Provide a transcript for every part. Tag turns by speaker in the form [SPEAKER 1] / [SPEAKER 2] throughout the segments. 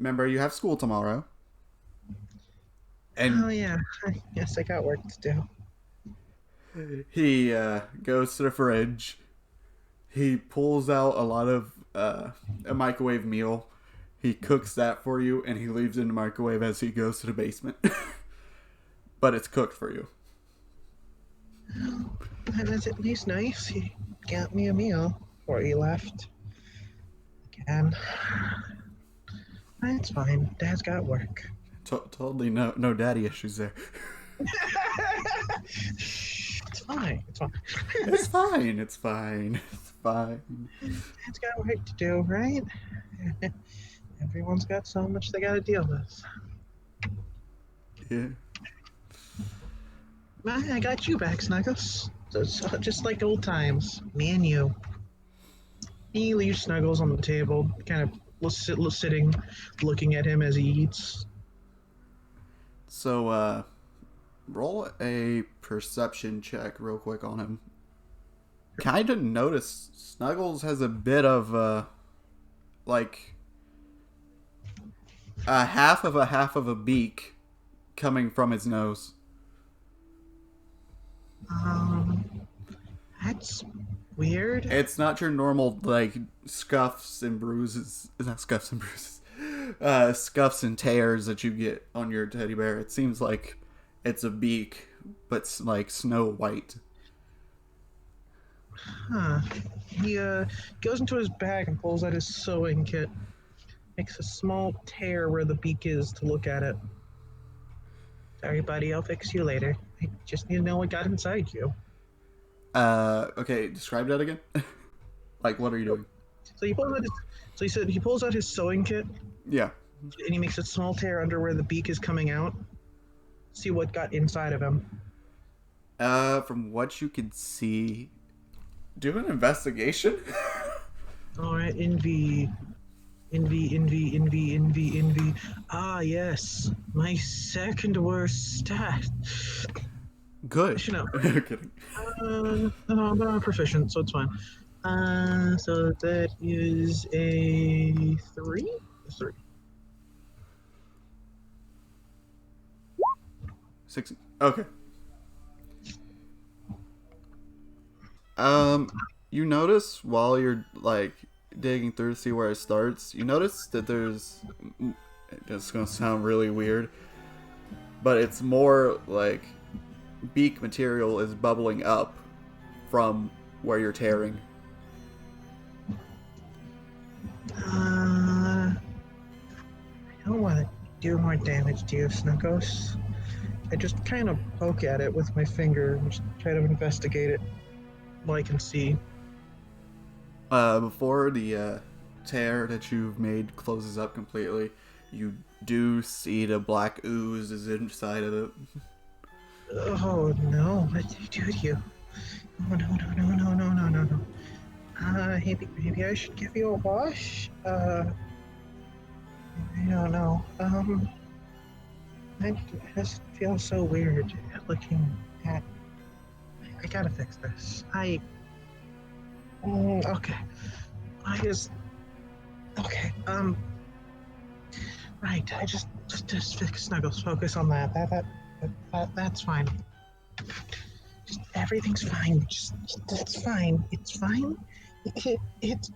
[SPEAKER 1] remember you have school tomorrow. And
[SPEAKER 2] Oh yeah, yes, I got work to do.
[SPEAKER 1] he goes to the fridge. He pulls out a lot of a microwave meal. He cooks that for you, and he leaves it in the microwave as he goes to the basement. But it's cooked for you.
[SPEAKER 2] That was at least nice. He got me a meal before he left. Again. That's fine. Dad's got work.
[SPEAKER 1] Totally no daddy issues there.
[SPEAKER 2] It's fine. It's fine.
[SPEAKER 1] It's fine. It's fine. It's fine.
[SPEAKER 2] Dad's got work to do, right? Everyone's got so much they gotta deal with.
[SPEAKER 1] Yeah.
[SPEAKER 2] I got you back, Snuggles. So just like old times, me and you. He leaves Snuggles on the table, kind of sitting, looking at him as he eats.
[SPEAKER 1] So, roll a perception check real quick on him. Kind of notice Snuggles has a bit of, like, a half of a beak coming from his nose.
[SPEAKER 2] That's weird.
[SPEAKER 1] It's not your normal, like, scuffs and bruises. Not scuffs and bruises. Scuffs and tears that you get on your teddy bear. It seems like it's a beak, but like snow white.
[SPEAKER 2] Huh. He goes into his bag and pulls out his sewing kit. Makes a small tear where the beak is to look at it. Sorry, buddy, I'll fix you later. I just need to know what got inside you.
[SPEAKER 1] Okay, describe that again. Like, what are you doing?
[SPEAKER 2] So he pulls out his, so he said he pulls out his sewing kit
[SPEAKER 1] Yeah.
[SPEAKER 2] and he makes a small tear under where the beak is coming out. See what got inside of him.
[SPEAKER 1] From what you can see, do an investigation.
[SPEAKER 2] All right, envy. Envy. Ah, yes, my second worst stat.
[SPEAKER 1] Good.
[SPEAKER 2] I should know.
[SPEAKER 1] Kidding.
[SPEAKER 2] No, but I'm proficient, so it's fine. So that is a 3? A 3.
[SPEAKER 1] 6. Okay. You notice while you're like digging through to see where it starts, you notice that there's. It's gonna sound really weird, but it's more like beak material is bubbling up from where you're tearing.
[SPEAKER 2] I don't want to do more damage to you, Snuggles. I just kind of poke at it with my finger and just try to investigate it what I can see.
[SPEAKER 1] Before the tear that you've made closes up completely, you do see the black ooze is inside of it.
[SPEAKER 2] Oh no, what did he do to you? Oh no. Maybe I should give you a wash? I don't know. I just feel so weird looking at. I gotta fix this. Okay. Okay. Right. I just fix Snuggles. Focus on that. That's fine. Just everything's fine. Just it's fine. It's fine. It.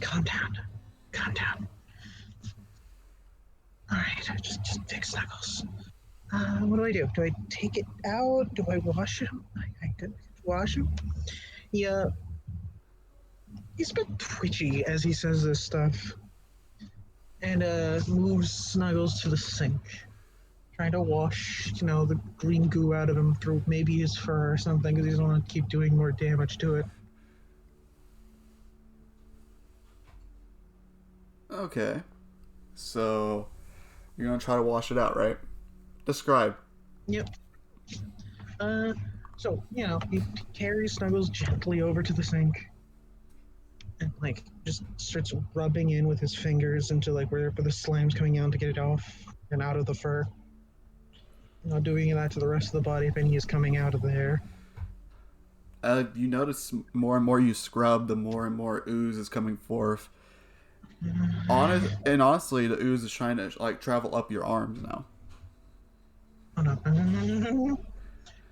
[SPEAKER 2] Calm down. All right. Just fix Snuggles. What do? Do I take it out? Do I wash him? I could wash him. Yeah. He's a bit twitchy as he says this stuff. And moves Snuggles to the sink. Trying to wash, the green goo out of him through maybe his fur or something, because he doesn't want to keep doing more damage to it.
[SPEAKER 1] Okay. So, you're gonna try to wash it out, right? Describe.
[SPEAKER 2] Yep. So, he carries Snuggles gently over to the sink. And, just starts rubbing in with his fingers into, where the slime's coming out to get it off and out of the fur. Doing that to the rest of the body if any is coming out of the hair.
[SPEAKER 1] You notice more and more you scrub, the more and more ooze is coming forth. Honestly, the ooze is trying to like travel up your arms now.
[SPEAKER 2] Oh, no, no, no, no, no, no.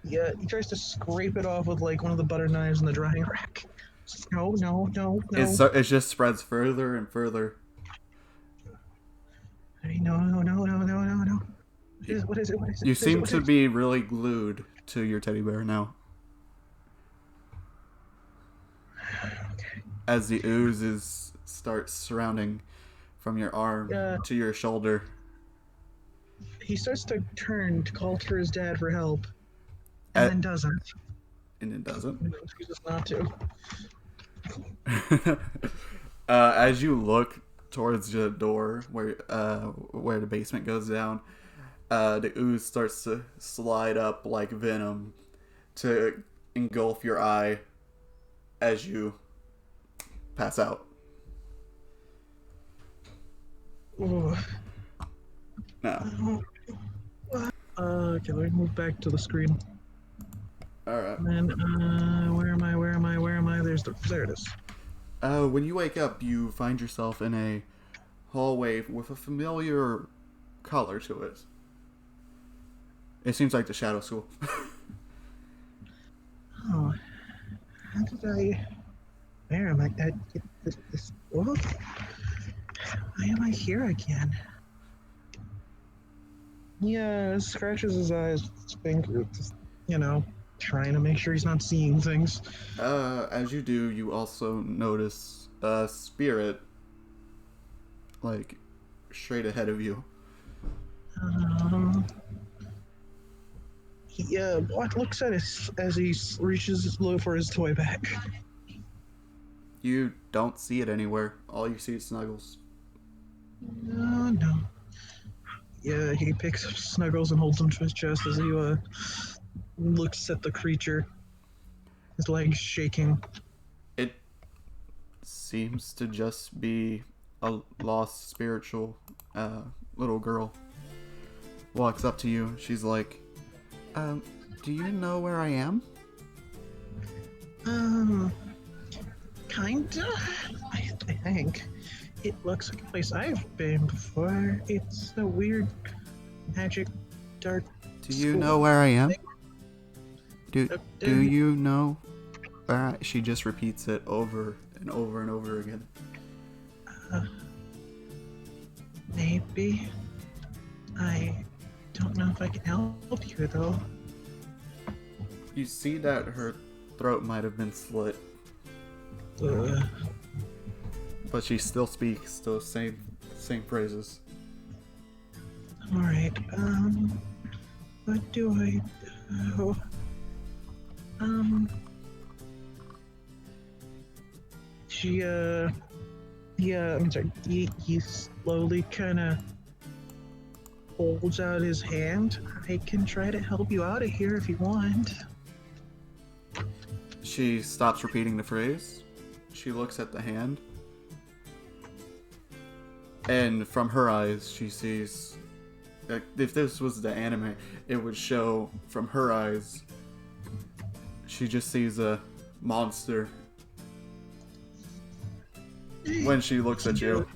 [SPEAKER 2] Yeah, he tries to scrape it off with like one of the butter knives in the drying rack. No, no, no, no.
[SPEAKER 1] It just spreads further and further.
[SPEAKER 2] No, no, no, no, no, no, no. What is it? What is it? What is it?
[SPEAKER 1] You
[SPEAKER 2] What is it?
[SPEAKER 1] seem
[SPEAKER 2] What
[SPEAKER 1] to
[SPEAKER 2] is it?
[SPEAKER 1] be really glued to your teddy bear now.
[SPEAKER 2] Okay.
[SPEAKER 1] As the oozes start surrounding from your arm to your shoulder.
[SPEAKER 2] He starts to turn to call for his dad for help, and
[SPEAKER 1] At,
[SPEAKER 2] then doesn't.
[SPEAKER 1] and it doesn't.
[SPEAKER 2] He chooses not to.
[SPEAKER 1] As you look towards the door where the basement goes down, the ooze starts to slide up like venom to engulf your eye as you pass out.
[SPEAKER 2] Ooh.
[SPEAKER 1] No.
[SPEAKER 2] Okay, let me move back to the screen.
[SPEAKER 1] Alright.
[SPEAKER 2] And where am I? Where am I? Where am I? There it is.
[SPEAKER 1] When you wake up, you find yourself in a hallway with a familiar color to it. It seems like the Shadow School.
[SPEAKER 2] Oh, how did I? Where am I? This. Oh, why am I here again? Yeah, scratches his eyes with his finger, just, trying to make sure he's not seeing things.
[SPEAKER 1] As you do, you also notice a spirit, like, straight ahead of you.
[SPEAKER 2] He looks at it as he reaches low for his toy back.
[SPEAKER 1] You don't see it anywhere. All you see is Snuggles.
[SPEAKER 2] No. Yeah, he picks up Snuggles and holds him to his chest as he looks at the creature. His legs shaking.
[SPEAKER 1] It seems to just be a lost spiritual little girl. Walks up to you. She's like, do you know where I am?
[SPEAKER 2] Kinda. I think. It looks like a place I've been before. It's a weird, magic, dark.
[SPEAKER 1] Do you know where I am? Do you know where I... She just repeats it over and over and over again.
[SPEAKER 2] Maybe. I don't know if I can help you, though.
[SPEAKER 1] You see that her throat might have been slit. But she still speaks those same phrases.
[SPEAKER 2] Alright, what do I do? He slowly kinda holds out his hand. I can try to help you out of here if you want.
[SPEAKER 1] She stops repeating the phrase. She looks at the hand. And from her eyes, she sees... Like, if this was the anime, it would show from her eyes... She just sees a monster. When she looks at you.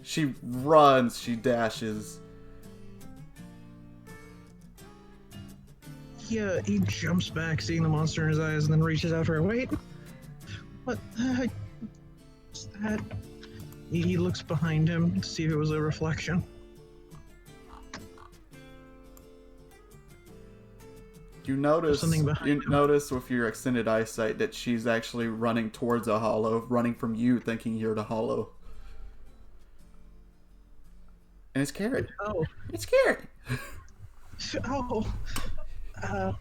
[SPEAKER 1] She runs, she dashes.
[SPEAKER 2] Yeah, he jumps back, seeing the monster in his eyes, and then reaches out for her. Wait! What the heck is that? He looks behind him to see if it was a reflection.
[SPEAKER 1] You notice with your extended eyesight that she's actually running towards a hollow, running from you, thinking you're the hollow. And it's scary.
[SPEAKER 2] Oh.
[SPEAKER 1] It's scary.
[SPEAKER 2] Oh. No.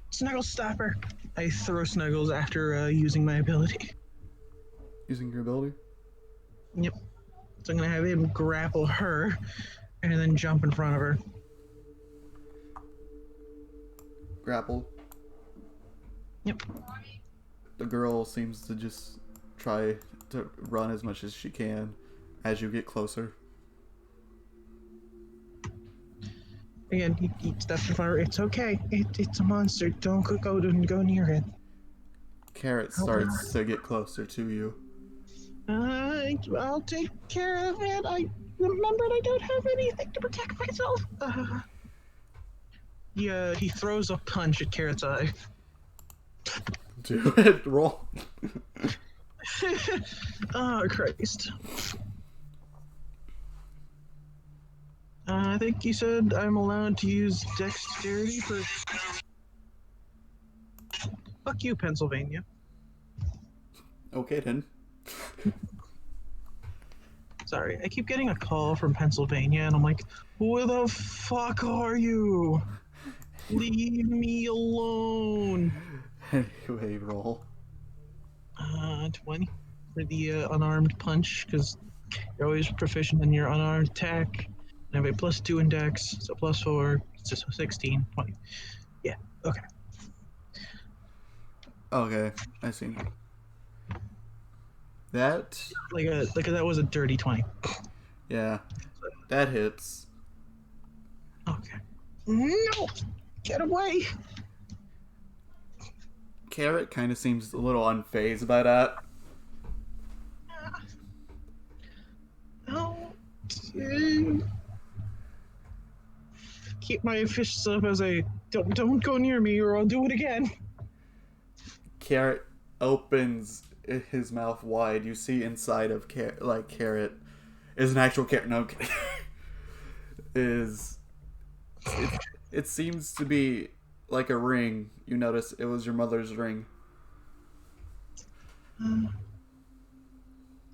[SPEAKER 2] Snuggles, stop her. I throw Snuggles after using my ability.
[SPEAKER 1] Using your ability?
[SPEAKER 2] Yep. So I'm going to have him grapple her and then jump in front of her.
[SPEAKER 1] Grapple.
[SPEAKER 2] Yep.
[SPEAKER 1] The girl seems to just try to run as much as she can as you get closer.
[SPEAKER 2] Again, he steps in front of her. It's okay. It's a monster. Don't go near it.
[SPEAKER 1] Carrot starts to get closer to you.
[SPEAKER 2] I'll take care of it. I remembered I don't have anything to protect myself. Yeah, he throws a punch at Carrot's eye.
[SPEAKER 1] Do it. Roll.
[SPEAKER 2] Oh, Christ. I think you said I'm allowed to use dexterity for... Fuck you, Pennsylvania.
[SPEAKER 1] Okay, then.
[SPEAKER 2] Sorry, I keep getting a call from Pennsylvania, and I'm like, where the fuck are you? Leave me alone.
[SPEAKER 1] Anyway, roll.
[SPEAKER 2] 20 for the unarmed punch, because you're always proficient in your unarmed attack. And I have a +2 in dex, so +4, it's just 16, 20. Yeah, okay.
[SPEAKER 1] Okay, I see. That,
[SPEAKER 2] That was a dirty 20.
[SPEAKER 1] yeah, that hits.
[SPEAKER 2] Okay. No! Get away!
[SPEAKER 1] Carrot kind of seems a little unfazed by that.
[SPEAKER 2] No. Keep my fists up as I don't go near me or I'll do it again.
[SPEAKER 1] Carrot opens his mouth wide. You see inside of Carrot is an actual carrot. No, it seems to be like a ring. You notice it was your mother's ring.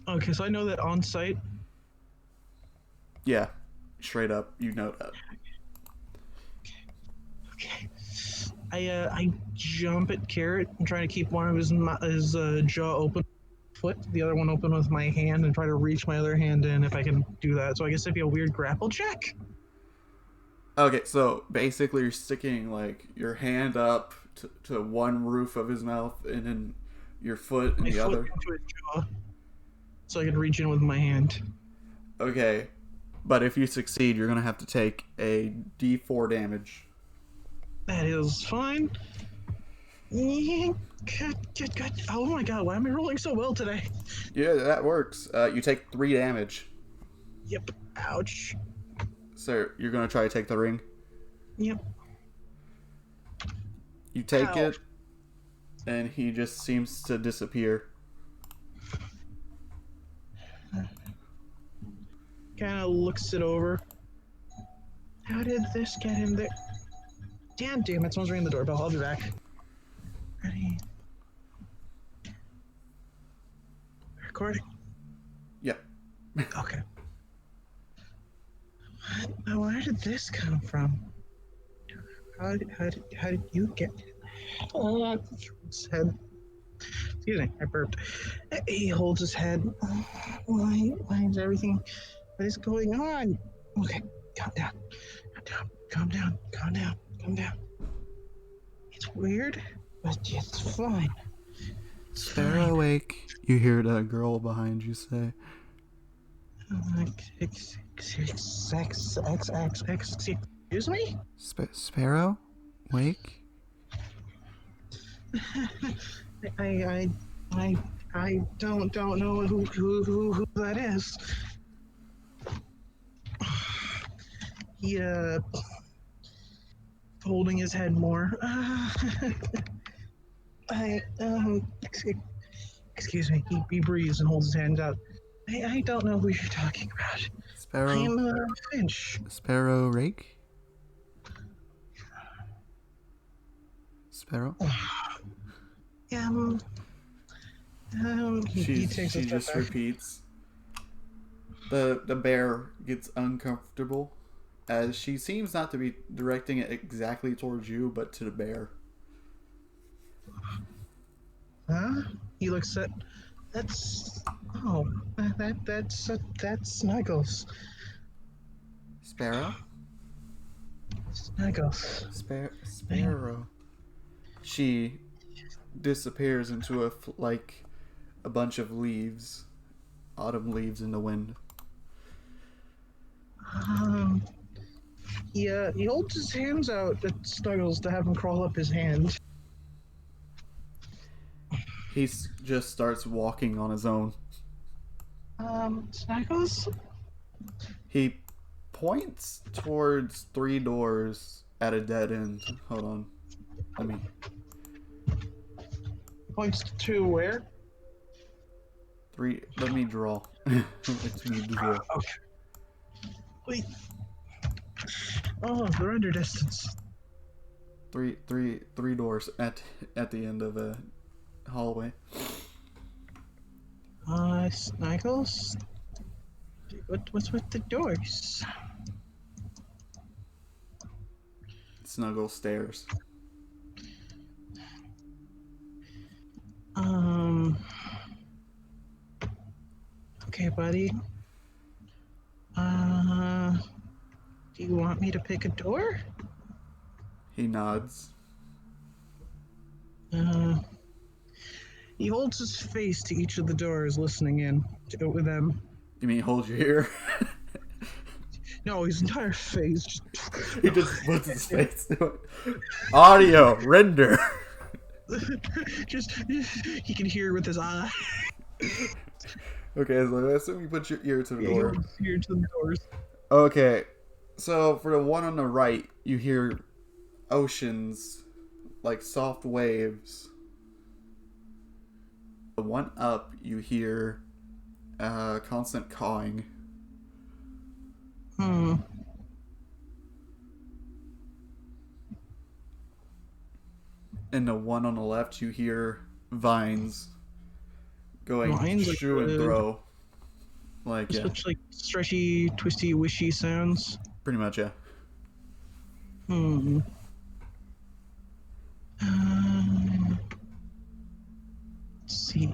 [SPEAKER 2] Okay, so I know that on site.
[SPEAKER 1] Yeah, straight up, you know that.
[SPEAKER 2] Okay. I jump at Carrot and try to keep one of his jaw open, foot, the other one open with my hand, and try to reach my other hand in if I can do that. So I guess it'd be a weird grapple check.
[SPEAKER 1] Okay, so basically you're sticking like your hand up to one roof of his mouth and then your foot in the other.
[SPEAKER 2] Into his jaw, so I can reach in with my hand.
[SPEAKER 1] Okay, but if you succeed, you're gonna have to take a D4 damage.
[SPEAKER 2] That is fine. Good. Oh my god, why am I rolling so well today?
[SPEAKER 1] Yeah, that works. You take 3 damage.
[SPEAKER 2] Yep. Ouch.
[SPEAKER 1] So you're gonna try to take the ring.
[SPEAKER 2] Yep.
[SPEAKER 1] You take
[SPEAKER 2] Ow.
[SPEAKER 1] it, and he just seems to disappear.
[SPEAKER 2] Kind of looks it over. How did this get him there? Damn it, someone's ringing the doorbell. I'll be back. Ready? Recording?
[SPEAKER 1] Yep.
[SPEAKER 2] Okay. Where did this come from? How did you get his head? Excuse me, I burped. He holds his head. Why is everything? What is going on? Okay, calm down. It's weird, but it's fine.
[SPEAKER 1] Sparrow awake. You hear the girl behind you say.
[SPEAKER 2] Excuse me?
[SPEAKER 1] Sparrow? Wake?
[SPEAKER 2] I don't know who that is. He holding his head more. Excuse me. He breathes and holds his hands out. I don't know who you're talking about.
[SPEAKER 1] Sparrow?
[SPEAKER 2] I'm Finch.
[SPEAKER 1] Sparrow Rake? Sparrow?
[SPEAKER 2] He takes a
[SPEAKER 1] she
[SPEAKER 2] step
[SPEAKER 1] just
[SPEAKER 2] back.
[SPEAKER 1] repeats. The bear gets uncomfortable as she seems not to be directing it exactly towards you, but to the bear.
[SPEAKER 2] Huh? He looks at. That's Snuggles.
[SPEAKER 1] Sparrow?
[SPEAKER 2] Snuggles.
[SPEAKER 1] Sparrow. She disappears into a bunch of leaves, autumn leaves in the wind.
[SPEAKER 2] He holds his hands out at Snuggles to have him crawl up his hand.
[SPEAKER 1] He just starts walking on his own.
[SPEAKER 2] Snuggles?
[SPEAKER 1] He points towards 3 doors at a dead end. Hold on. Let me.
[SPEAKER 2] Points to where?
[SPEAKER 1] 3. Let me draw. Let me draw.
[SPEAKER 2] Okay. Wait. Oh, they're under distance.
[SPEAKER 1] Three doors at the end of a hallway.
[SPEAKER 2] Snuggles? What's with the doors?
[SPEAKER 1] Snuggle stares.
[SPEAKER 2] Okay, buddy. Do you want me to pick a door?
[SPEAKER 1] He nods.
[SPEAKER 2] He holds his face to each of the doors, listening in to them.
[SPEAKER 1] You mean hold your ear?
[SPEAKER 2] No, his entire face.
[SPEAKER 1] He just puts his face to it. Audio render.
[SPEAKER 2] Just he can hear with his eye.
[SPEAKER 1] Okay, so I assume you put your ear to the door.
[SPEAKER 2] Ear to the doors.
[SPEAKER 1] Okay, so for the one on the right, you hear oceans, like soft waves. The one up, you hear constant cawing. And the one on the left, you hear vines going to and throw. Like, yeah.
[SPEAKER 2] Such like stretchy, twisty, wishy sounds.
[SPEAKER 1] Pretty much, yeah.
[SPEAKER 2] Let's see.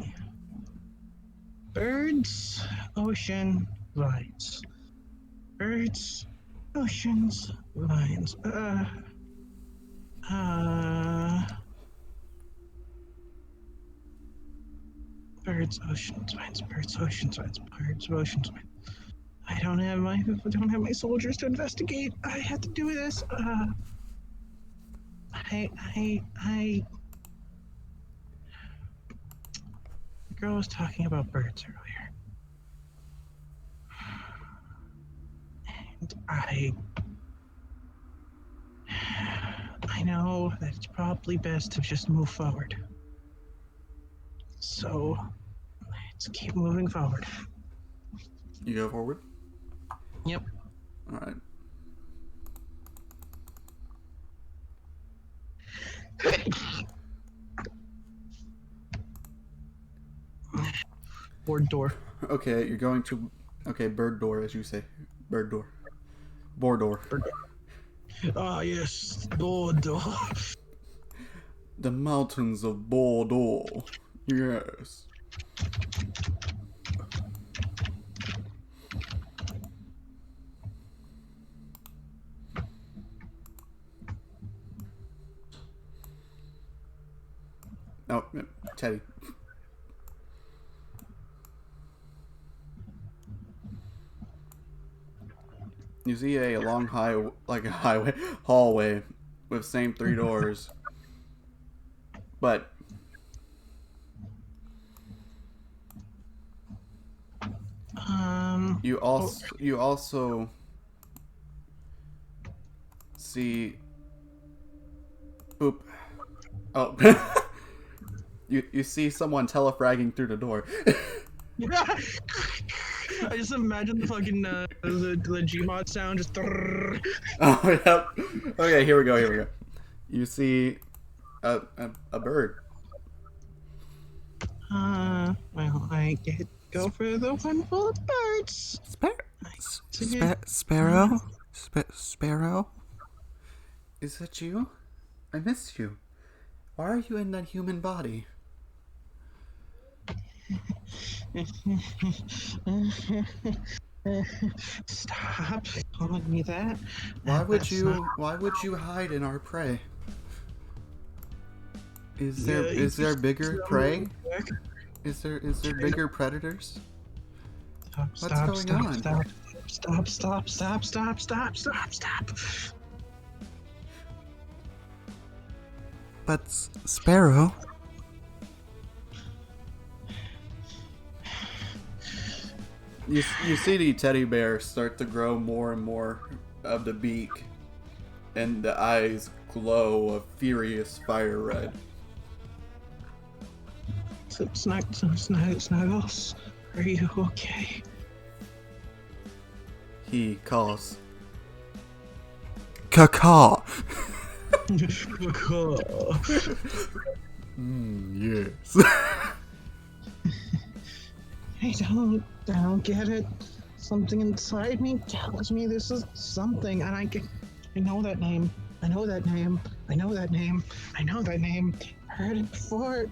[SPEAKER 2] Birds, ocean, vines. Birds, oceans, vines. Birds, oceans, vines. Birds, oceans, vines. Birds, oceans, vines. I don't have my soldiers to investigate. I had to do this. The girl was talking about birds earlier. And I know that it's probably best to just move forward. So, let's keep moving forward.
[SPEAKER 1] You go forward?
[SPEAKER 2] Yep.
[SPEAKER 1] Alright.
[SPEAKER 2] Board door.
[SPEAKER 1] Okay, you're going to... Okay, bird door, as you say. Bird door. Board door.
[SPEAKER 2] Ah, yes. Board door.
[SPEAKER 1] The mountains of Bordeaux. Yes. Oh, Teddy. You see a long hallway with same 3 doors. But you also see oop. Oh. You see someone telefragging through the door.
[SPEAKER 2] I just imagine the fucking the Gmod sound just.
[SPEAKER 1] Oh, yep. Okay, here we go. You see a bird.
[SPEAKER 2] Well, I go for the one full of birds.
[SPEAKER 1] Sparrow? Sparrow? Is that you? I missed you. Why are you in that human body?
[SPEAKER 2] Stop calling me that.
[SPEAKER 1] Why would you hide in our prey? Is there bigger prey? Is there bigger predators? What's going on?
[SPEAKER 2] Stop.
[SPEAKER 1] But Sparrow. You see the teddy bear start to grow more and more of the beak, and the eyes glow a furious fire red.
[SPEAKER 2] Snuggles, are you okay?
[SPEAKER 1] He calls, "Caca." Yes.
[SPEAKER 2] I don't get it. Something inside me tells me this is something, and I know that name. I know that name. I know that name. I know that name. Heard it before.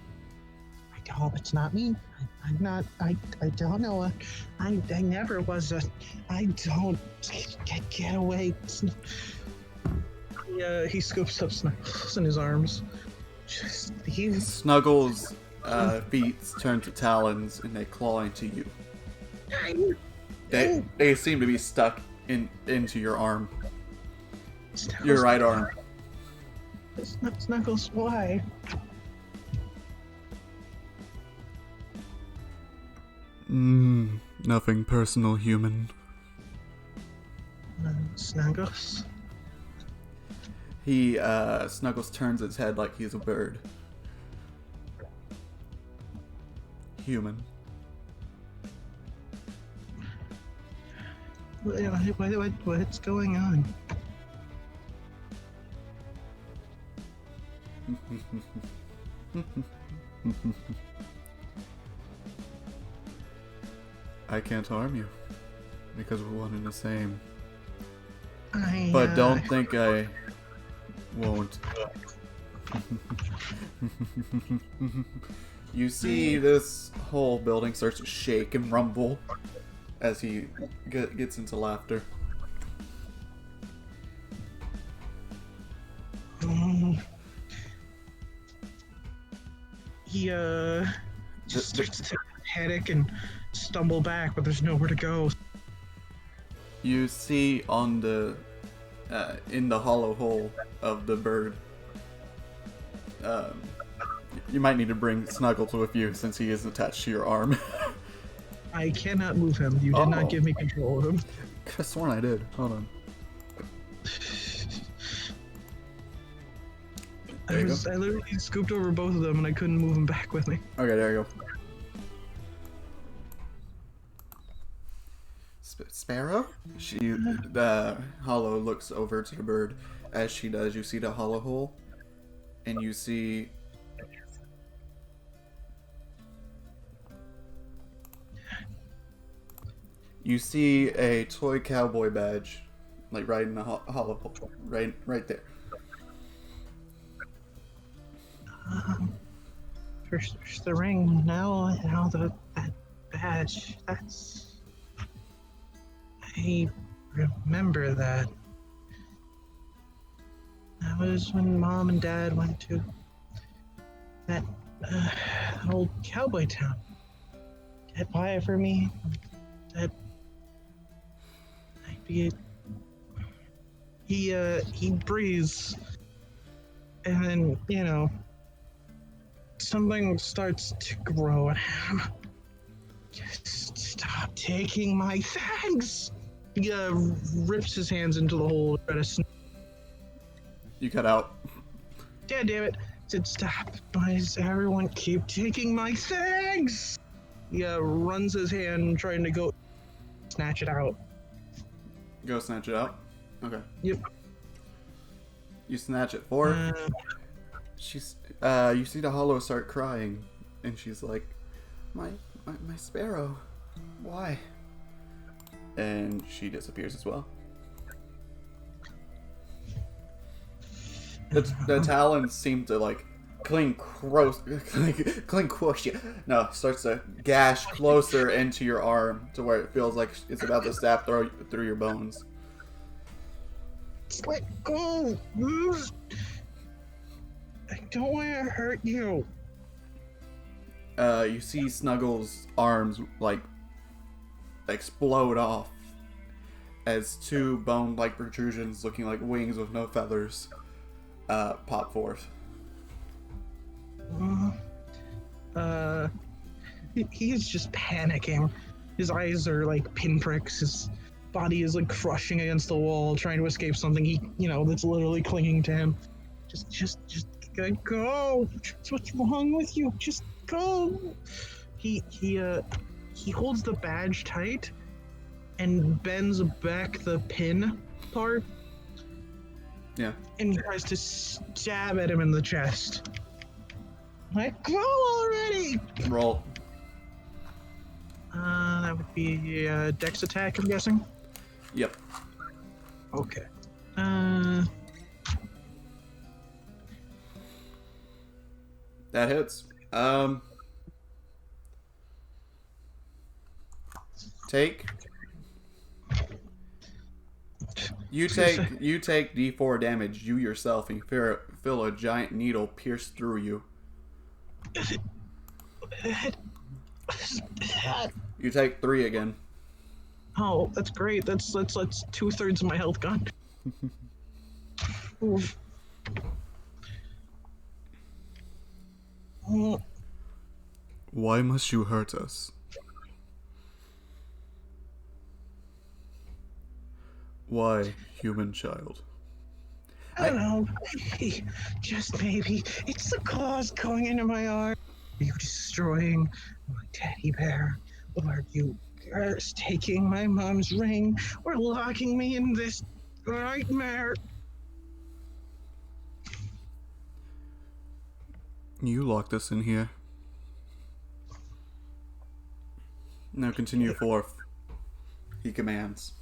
[SPEAKER 2] I hope it's not me. I'm not. I don't know. I never was a. I don't. Get away. He scoops up Snuggles in his arms.
[SPEAKER 1] Snuggles' feet turn to talons and they claw into you. They seem to be stuck into your arm.
[SPEAKER 2] Snuggles,
[SPEAKER 1] your right arm.
[SPEAKER 2] Snuggles, why?
[SPEAKER 1] Nothing personal, human.
[SPEAKER 2] Snuggles?
[SPEAKER 1] Snuggles turns its head like he's a bird. Human.
[SPEAKER 2] What's going on?
[SPEAKER 1] I can't harm you because we're one and the same.
[SPEAKER 2] But
[SPEAKER 1] don't think I won't. You see this whole building starts to shake and rumble as he gets into laughter.
[SPEAKER 2] He just starts to panic and stumble back, but there's nowhere to go.
[SPEAKER 1] You see on the in the hollow hole of the bird. You might need to bring Snuggles with you since he is attached to your arm.
[SPEAKER 2] I cannot move him. You did not give me control of him.
[SPEAKER 1] Could have sworn I did. Hold on.
[SPEAKER 2] I literally scooped over both of them and I couldn't move them back with me.
[SPEAKER 1] Okay, there you go. Sparrow? The hollow looks over to the bird. As she does, you see the hollow hole, and you see a toy cowboy badge, like right in the hollow hole, right there.
[SPEAKER 2] First the ring, now that badge. I remember that. That was when Mom and Dad went to that old cowboy town. Dad buy it for me. That I'd be. He breathes, and then something starts to grow in him. Just stop taking my things. He rips his hands into the hole.
[SPEAKER 1] You cut out.
[SPEAKER 2] Yeah, damn it. Said stop. Why does everyone keep taking my things? He runs his hand trying to go snatch it out.
[SPEAKER 1] Go snatch it out? Okay.
[SPEAKER 2] Yep.
[SPEAKER 1] You snatch it for her. You see the hollow start crying, and she's like, my sparrow, why? And she disappears as well. The talons seem to cling close. No, starts to gash closer into your arm to where it feels like it's about to stab through your bones.
[SPEAKER 2] Let go! I don't want to hurt you.
[SPEAKER 1] You see Snuggles' arms explode off as two bone-like protrusions looking like wings with no feathers pop forth.
[SPEAKER 2] He is just panicking. His eyes are like pinpricks. His body is like crushing against the wall, trying to escape something that's literally clinging to him. Just go. What's wrong with you? Just go. He holds the badge tight and bends back the pin part.
[SPEAKER 1] Yeah.
[SPEAKER 2] And he tries to stab at him in the chest. Like, go already!
[SPEAKER 1] Roll.
[SPEAKER 2] That would be a dex attack, I'm guessing?
[SPEAKER 1] Yep.
[SPEAKER 2] Okay.
[SPEAKER 1] That hits. Take. You take D4 damage. You yourself, and you feel a giant needle pierce through you. You take 3 again.
[SPEAKER 2] Oh, that's great. That's 2/3 of my health gone. Oof.
[SPEAKER 1] Why must you hurt us? Why, human child?
[SPEAKER 2] I don't know. Maybe, just maybe, it's the claws going into my arm. Are you destroying my teddy bear? Or are you taking my mom's ring? Or locking me in this nightmare?
[SPEAKER 1] You locked us in here. Now continue forth. He commands.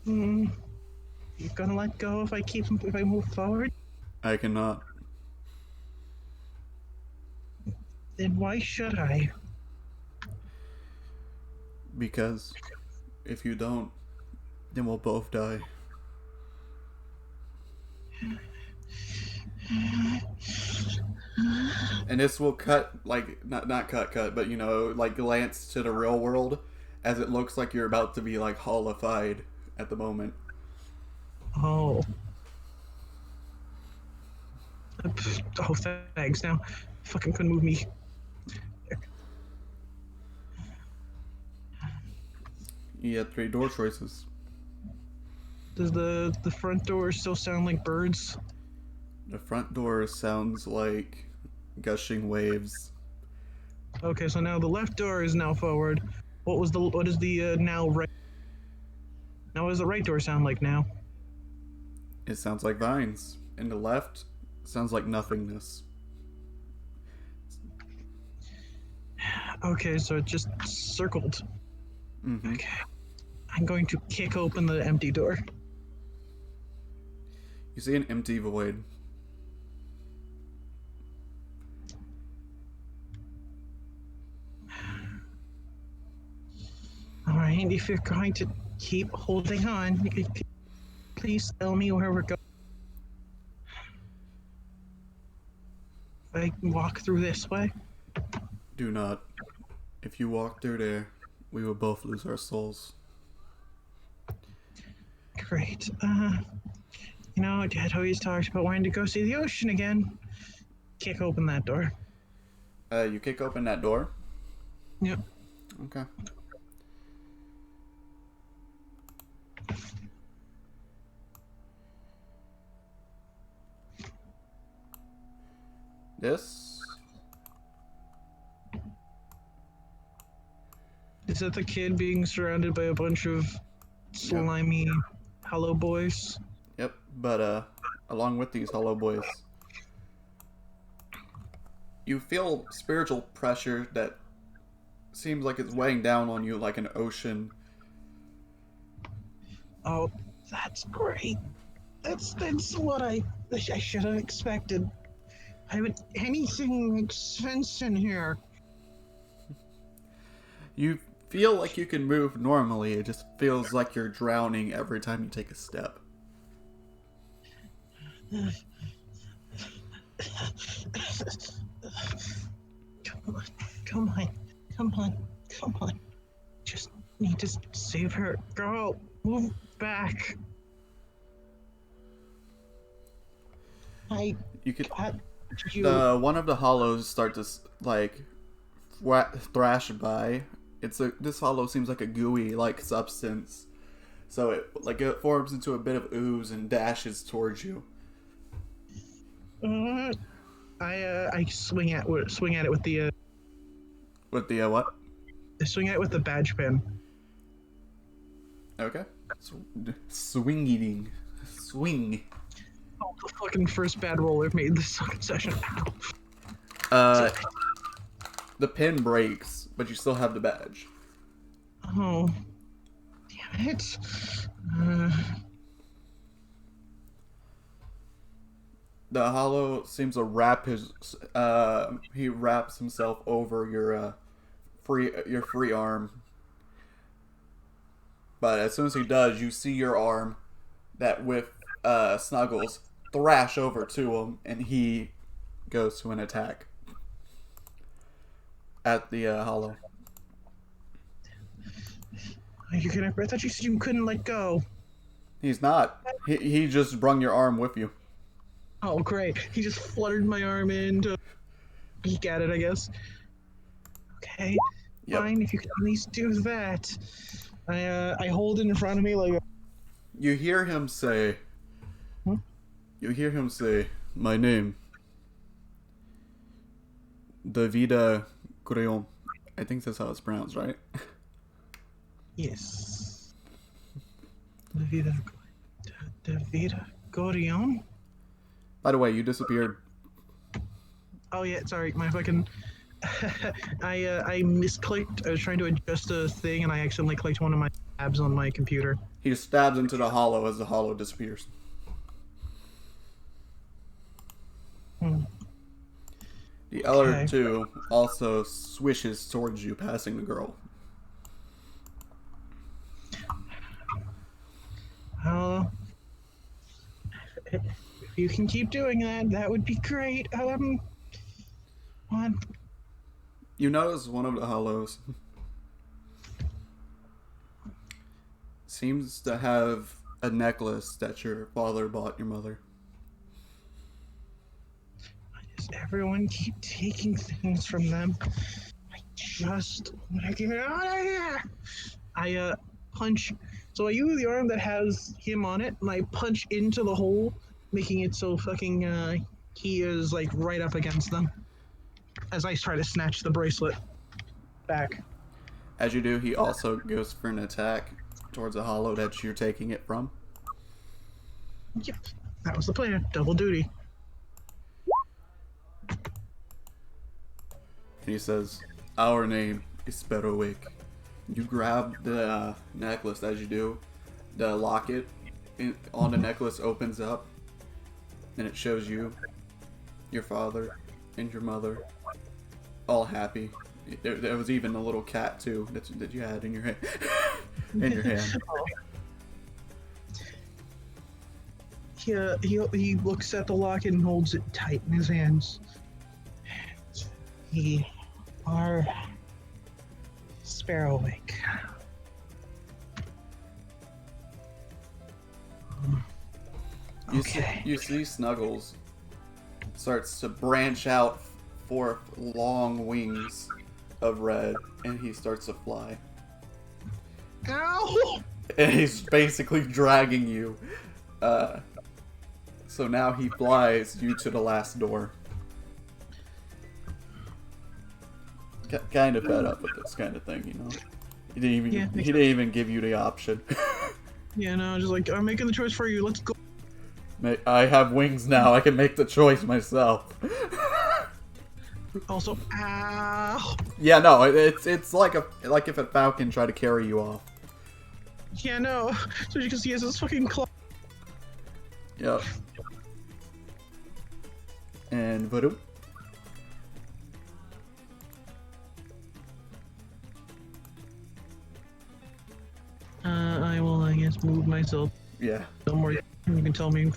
[SPEAKER 2] You gonna let go if I move forward?
[SPEAKER 1] I cannot.
[SPEAKER 2] Then why should I?
[SPEAKER 1] Because if you don't, then we'll both die. And this will cut, like, not cut, but, like, glance to the real world as it looks like you're about to be, like, hollified at the moment.
[SPEAKER 2] Oh. Oh, thanks. Now, fucking couldn't move me.
[SPEAKER 1] You had 3 door choices.
[SPEAKER 2] Does the front door still sound like birds?
[SPEAKER 1] The front door sounds like gushing waves.
[SPEAKER 2] Okay, so now the left door is now forward. What is the now right? Now what does the right door sound like now?
[SPEAKER 1] It sounds like vines. And the left sounds like nothingness.
[SPEAKER 2] Okay, so it just circled.
[SPEAKER 1] Mm-hmm.
[SPEAKER 2] Okay. I'm going to kick open the empty door.
[SPEAKER 1] You see an empty void.
[SPEAKER 2] Alright, if you're going to keep holding on, you could please tell me where we're going. If I walk through this way?
[SPEAKER 1] Do not. If you walk through there, we will both lose our souls.
[SPEAKER 2] Great. Dad always talks about wanting to go see the ocean again. Kick open that door.
[SPEAKER 1] You kick open that door?
[SPEAKER 2] Yep.
[SPEAKER 1] Okay. This?
[SPEAKER 2] Is that the kid being surrounded by a bunch of slimy hollow boys?
[SPEAKER 1] Yep, but along with these hollow boys, you feel spiritual pressure that seems like it's weighing down on you like an ocean.
[SPEAKER 2] Oh, that's great. That's what I should have expected. Anything makes sense in here.
[SPEAKER 1] You feel like you can move normally, it just feels like you're drowning every time you take a step.
[SPEAKER 2] Come on. Just need to save her. Girl, move back.
[SPEAKER 1] One of the hollows start to thrashed by. This hollow seems like a gooey like substance, so it forms into a bit of ooze and dashes towards you.
[SPEAKER 2] I swing at it with the
[SPEAKER 1] What?
[SPEAKER 2] I swing at it with the badge pin.
[SPEAKER 1] Okay. Swing eating. Swing.
[SPEAKER 2] Oh, the fucking first bad roll I've made this fucking session.
[SPEAKER 1] The pin breaks, but you still have the badge.
[SPEAKER 2] Oh, damn it.
[SPEAKER 1] The hollow seems to wrap he wraps himself over your free arm. But as soon as he does, you see your arm that with Snuggles thrash over to him, and he goes to an attack at the hollow.
[SPEAKER 2] I thought you said you couldn't let go.
[SPEAKER 1] He's not. He just brung your arm with you.
[SPEAKER 2] Oh, great. He just fluttered my arm in to peek at it, I guess. Okay,
[SPEAKER 1] Yep.
[SPEAKER 2] fine, if you can at least do that. I hold it in front of me like...
[SPEAKER 1] You hear him say...
[SPEAKER 2] Huh?
[SPEAKER 1] You hear him say, "My name. Davida Crayon." I think that's how it's pronounced, right?
[SPEAKER 2] Yes. Davida Gorion?
[SPEAKER 1] By the way, you disappeared.
[SPEAKER 2] Oh yeah, sorry, my fucking... I misclicked. I was trying to adjust a thing and I accidentally clicked one of my tabs on my computer.
[SPEAKER 1] He just stabs into the hollow as the hollow disappears. The other two also swishes towards you, passing the girl.
[SPEAKER 2] If you can keep doing that, that would be great. One.
[SPEAKER 1] You notice one of the hollows seems to have a necklace that your father bought your mother.
[SPEAKER 2] Why does everyone keep taking things from them? I just want to get it out of here. I punch. So I use the arm that has him on it, and I punch into the hole, making it so fucking he is like right up against them. As I try to snatch the bracelet back.
[SPEAKER 1] As you do, he also goes for an attack towards a hollow that you're taking it from.
[SPEAKER 2] Yep, that was the plan. Double duty.
[SPEAKER 1] And he says, "Our name is Sparrowwick." You grab the necklace. As you do, the locket on the necklace opens up, and it shows you, your father, and your mother, all happy. There was even a little cat too that you had in your hand. In your hand.
[SPEAKER 2] He looks at the locket and holds it tight in his hands. We are Sparrowwick.
[SPEAKER 1] You see Snuggles starts to branch out forth long wings of red, and he starts to fly.
[SPEAKER 2] Ow!
[SPEAKER 1] And he's basically dragging you. So now he flies you to the last door. Kind of fed up with this kind of thing, you know. He didn't even give you the option.
[SPEAKER 2] Yeah, no, just like, I'm making the choice for you. Let's go.
[SPEAKER 1] I have wings now. I can make the choice myself.
[SPEAKER 2] Also, ow!
[SPEAKER 1] Yeah, no, it's like if a falcon tried to carry you off.
[SPEAKER 2] Yeah, no. So you can see, he has this fucking claw.
[SPEAKER 1] Yep. And voodoo.
[SPEAKER 2] I will, I guess, move myself.
[SPEAKER 1] Yeah.
[SPEAKER 2] Don't worry. You can tell me.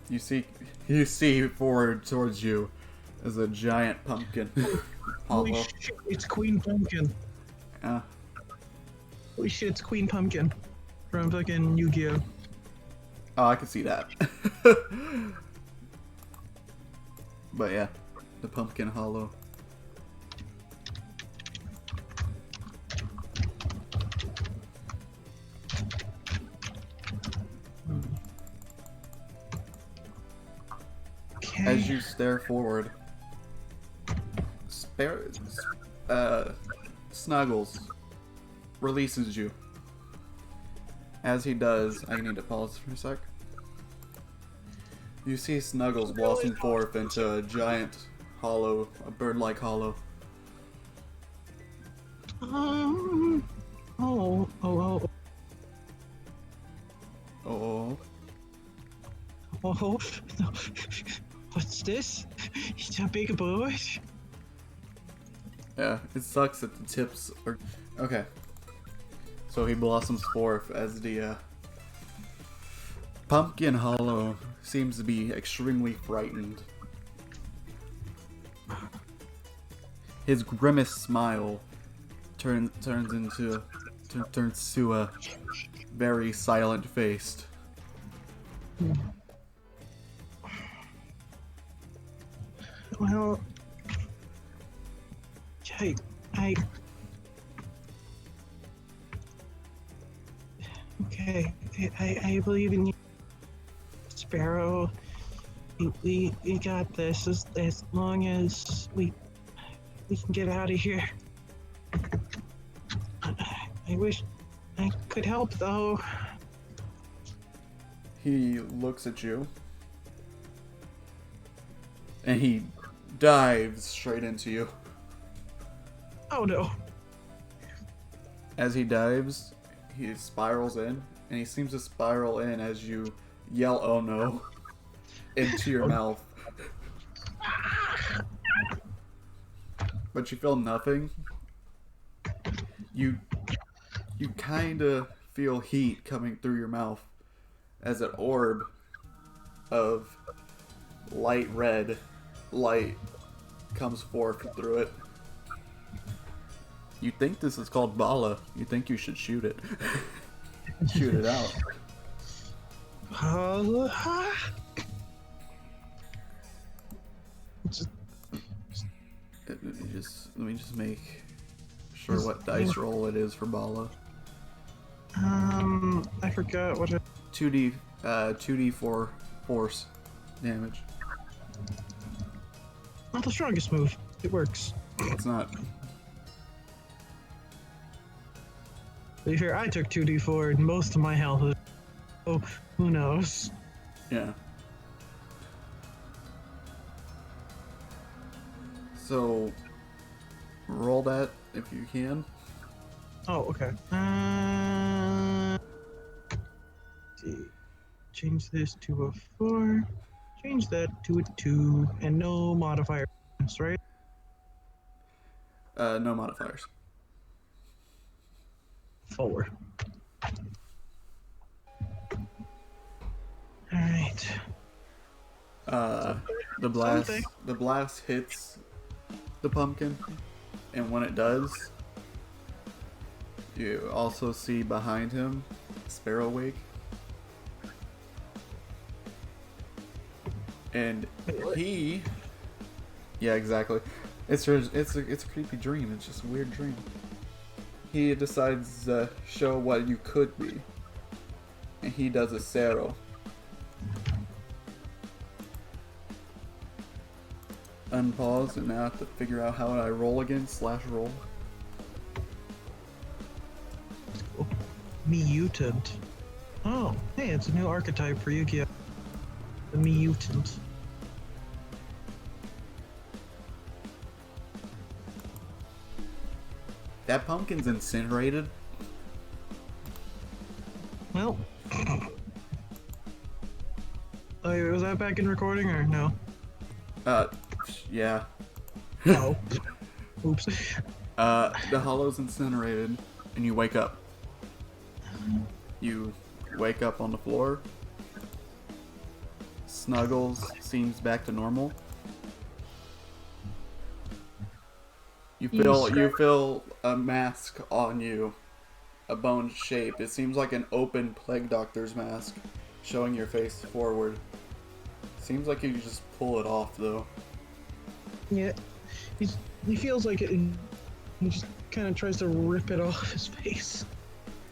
[SPEAKER 1] You see forward towards you is a giant pumpkin.
[SPEAKER 2] Holy shit, it's Queen Pumpkin.
[SPEAKER 1] Yeah.
[SPEAKER 2] Holy shit, it's Queen Pumpkin. From fucking Yu-Gi-Oh!
[SPEAKER 1] Oh, I can see that. But yeah, the pumpkin hollow.
[SPEAKER 2] Okay.
[SPEAKER 1] As you stare forward, Snuggles releases you. As he does, I need to pause for a sec. You see Snuggles blossom forth into a giant hollow, a bird-like hollow.
[SPEAKER 2] Oh. Oh.
[SPEAKER 1] Oh.
[SPEAKER 2] Oh. No. What's this? It's a big bird.
[SPEAKER 1] Yeah, it sucks that the tips are... Okay. So he blossoms forth as the pumpkin hollow seems to be extremely frightened. His grimace smile turns to a very silent face.
[SPEAKER 2] Well, I okay. I believe in you, Sparrow. We got this as long as we can get out of here. I wish I could help, though.
[SPEAKER 1] He looks at you. And he dives straight into you.
[SPEAKER 2] Oh no.
[SPEAKER 1] As he dives, he spirals in, and he seems to spiral in as you yell, "Oh no," into your mouth. But you feel nothing. You kinda feel heat coming through your mouth as an orb of light red light comes forth through it. You think this is called Bala. You think you should shoot it. Shoot it out. Let me just make sure what dice roll it is for Bala.
[SPEAKER 2] I forgot what it...
[SPEAKER 1] 2d4 force damage.
[SPEAKER 2] Not the strongest move. It works.
[SPEAKER 1] It's not.
[SPEAKER 2] To be fair, I took 2d4 and most of my health is... Oh, who knows?
[SPEAKER 1] Yeah. So, roll that if you can.
[SPEAKER 2] Oh, okay. Change this to a 4. Change that to a 2. And no modifiers, right?
[SPEAKER 1] No modifiers.
[SPEAKER 2] 4. Alright.
[SPEAKER 1] The blast hits the pumpkin, and when it does, you also see behind him Sparrow wake. And he... Yeah, exactly. It's a creepy dream. It's just a weird dream. He decides to show what you could be. And he does a Zero. Unpause, and now I have to figure out how I roll again. /roll.
[SPEAKER 2] Mutant. Oh, hey, it's a new archetype for Yu-Gi-Oh! The Mutant.
[SPEAKER 1] That pumpkin's incinerated.
[SPEAKER 2] Well. Oh, was that back in recording or no?
[SPEAKER 1] Yeah.
[SPEAKER 2] No. Oops.
[SPEAKER 1] The hollow's incinerated, and you wake up. You wake up on the floor. Snuggles seems back to normal. You feel a mask on you, a bone shape. It seems like an open plague doctor's mask, showing your face forward. Seems like you could just pull it off though.
[SPEAKER 2] Yeah, he feels like it, and he just kind of tries to rip it off his face.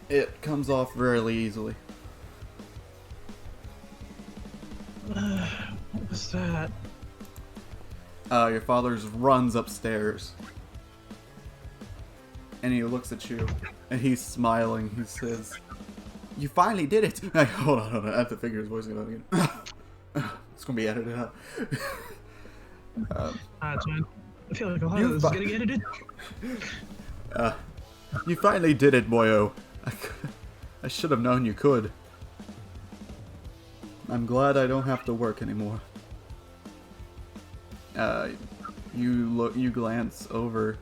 [SPEAKER 1] It comes off very easily.
[SPEAKER 2] What was that?
[SPEAKER 1] Your father runs upstairs. And he looks at you. And he's smiling. He says, "You finally did it!" Hold on. I have to figure his voice out again. It's gonna be edited out.
[SPEAKER 2] It's fine. I feel like a lot of this is gonna get edited.
[SPEAKER 1] You finally did it, boyo. I should have known you could. I'm glad I don't have to work anymore. You glance over,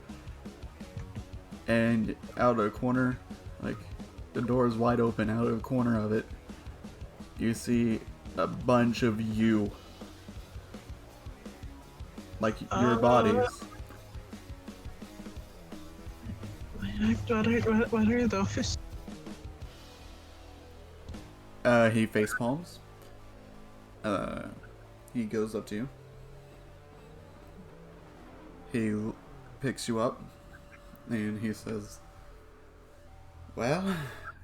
[SPEAKER 1] and out of the corner, like, the door is wide open, out of the corner of it, you see a bunch of you. Like, your bodies.
[SPEAKER 2] What are those?
[SPEAKER 1] He face palms. He goes up to you. He picks you up, and he says, "Well,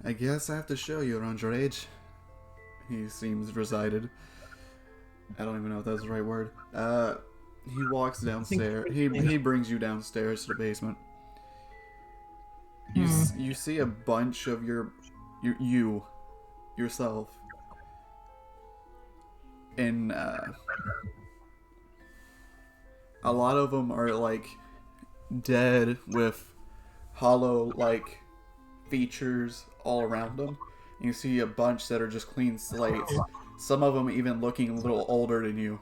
[SPEAKER 1] I guess I have to show you around your age." He seems resigned. I don't even know if that's the right word. He walks downstairs. He brings you downstairs to the basement. You see a bunch of yourself in a lot of them are like dead with hollow like features all around them. And you see a bunch that are just clean slates. Some of them even looking a little older than you.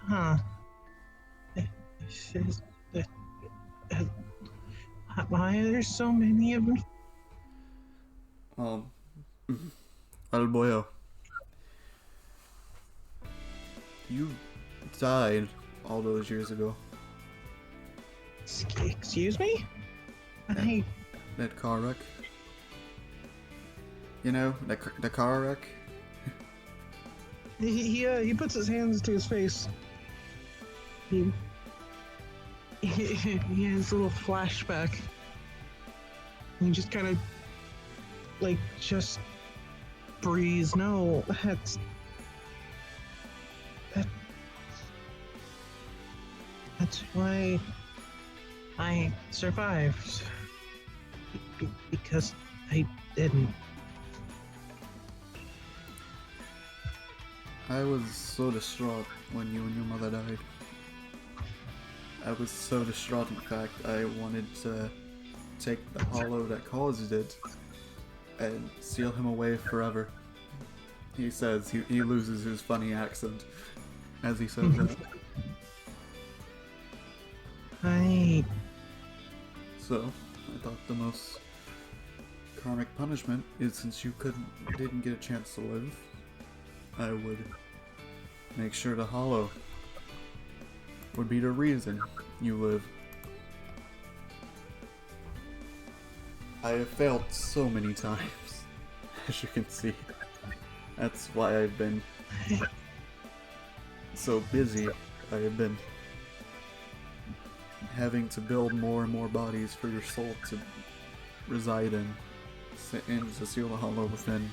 [SPEAKER 2] Huh. Why are there so many of me?
[SPEAKER 1] El boyo. You died all those years ago.
[SPEAKER 2] Excuse me?
[SPEAKER 1] That car wreck. You know, the car wreck?
[SPEAKER 2] He puts his hands to his face. He has a little flashback. And he just kind of, like, just breathes. No, that's why I survived. Because I didn't.
[SPEAKER 1] I was so distraught when you and your mother died. I was so distraught, in fact, I wanted to take the hollow that caused it and seal him away forever. He says, he loses his funny accent as he says that. So, I thought the most karmic punishment is, since you didn't get a chance to live, I would make sure the hollow would be the reason you live. I have failed so many times, as you can see. That's why I've been so busy. I have been having to build more and more bodies for your soul to reside in, and to seal the hollow within.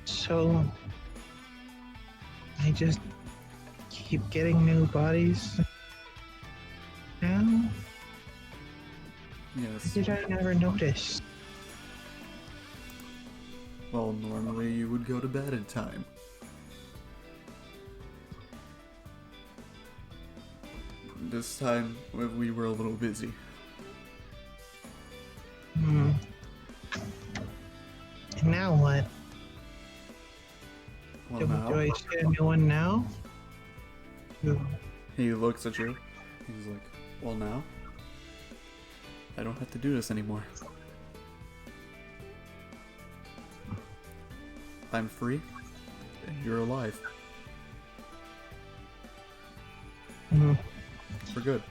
[SPEAKER 2] So I just keep getting new bodies now?
[SPEAKER 1] Yes.
[SPEAKER 2] Did I never notice?
[SPEAKER 1] Well, normally you would go to bed in time. This time, we were a little busy.
[SPEAKER 2] And now what?
[SPEAKER 1] Well,
[SPEAKER 2] Do
[SPEAKER 1] now,
[SPEAKER 2] I just get a new one now?
[SPEAKER 1] he looks at you. He's like, well, now, I don't have to do this anymore. I'm free, and you're alive. For good.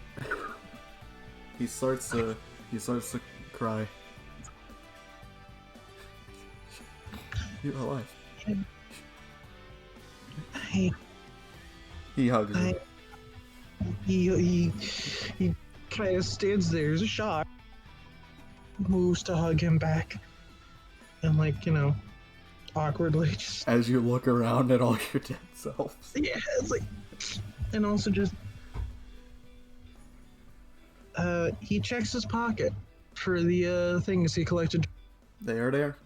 [SPEAKER 1] He starts to cry. You're alive.
[SPEAKER 2] Hey,
[SPEAKER 1] He hugs you.
[SPEAKER 2] he kind of stands there as a shock, moves to hug him back, and like, awkwardly just
[SPEAKER 1] As you look around at all your dead selves.
[SPEAKER 2] yeah, it's like, and also just he checks his pocket for the things he collected.
[SPEAKER 1] They are there.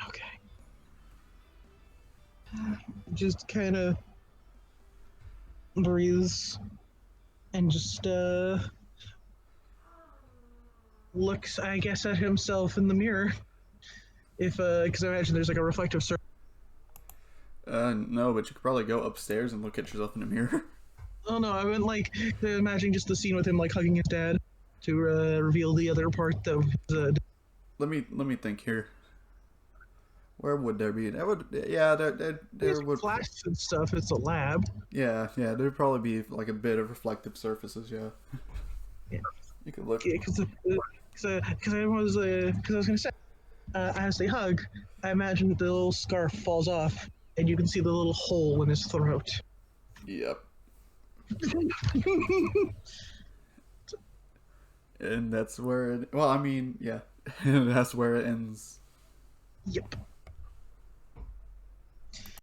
[SPEAKER 2] Okay. Just kind of breathes and just looks, I guess, at himself in the mirror. If because I imagine there's like a reflective surface.
[SPEAKER 1] No, but you could probably go upstairs and look at yourself in the mirror.
[SPEAKER 2] Oh no, I meant like imagining just the scene with him like hugging his dad to reveal the other part of his.
[SPEAKER 1] Let me think here. Where would there be? That would, yeah, there would.
[SPEAKER 2] Flashes and stuff. It's a lab.
[SPEAKER 1] Yeah, there'd probably be like a bit of reflective surfaces. Yeah.
[SPEAKER 2] Yeah.
[SPEAKER 1] You could look.
[SPEAKER 2] Yeah, because I was gonna say, as they hug, I imagine the little scarf falls off, and you can see the little hole in his throat.
[SPEAKER 1] Yep. And that's where it. Well, I mean, yeah, and that's where it ends.
[SPEAKER 2] Yep.